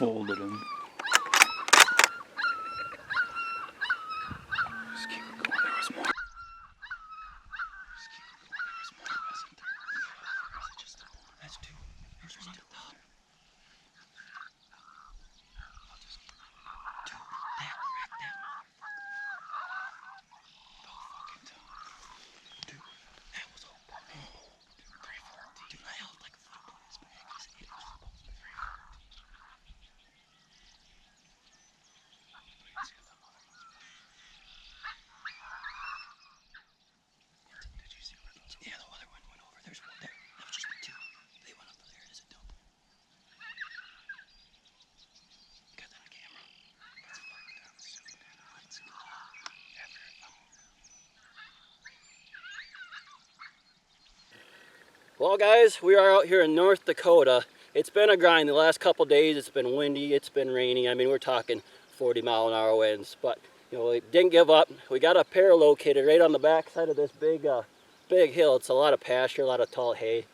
folded him. Just keep it going. There was more. Just keep it going. There was more, wasn't there? Or was it just the one? That's two. There's one at the top. I'll just... Dude, that wrecked that motherfucker. The fucking time. Dude, that was a... Dude, 314. Dude, I held like a foot on his back. It was supposed to be 314. Did you see where those? Yeah, the other one went over. There's one there. That was just the two. They went up there as a double. Got that on camera. Let's fuck down soon. Let's go. After I found. Well, guys, we are out here in North Dakota. It's been a grind the last couple days. It's been windy. It's been rainy. I mean, we're talking 40-mile-an-hour winds, but you know, we didn't give up. We got a pair located right on the back side of this big hill. It's a lot of pasture, a lot of tall hay.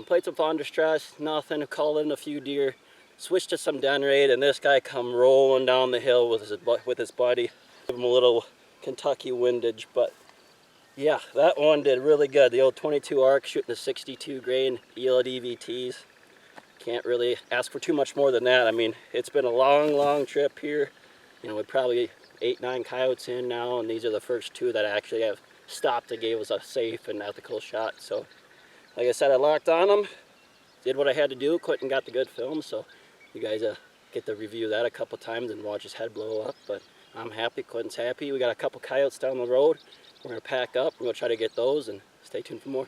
Played some fawn distress, nothing. Called in a few deer. Switched to some den raid, and this guy come rolling down the hill with his buddy. Give him a little Kentucky windage, but yeah, that one did really good. The old 22 arc shooting a 62 grain ELD VTs. Can't really ask for too much more than that. I mean, it's been a long trip here. You know, we're probably 8-9 coyotes in now, and these are the first two that actually have stopped and gave us a safe and ethical shot. So, like I said, I locked on them, did what I had to do. Quentin got the good film, so you guys get to review that a couple times and watch his head blow up. But I'm happy, Quentin's happy. We got a couple coyotes down the road. We're gonna pack up, we're gonna try to get those, and stay tuned for more.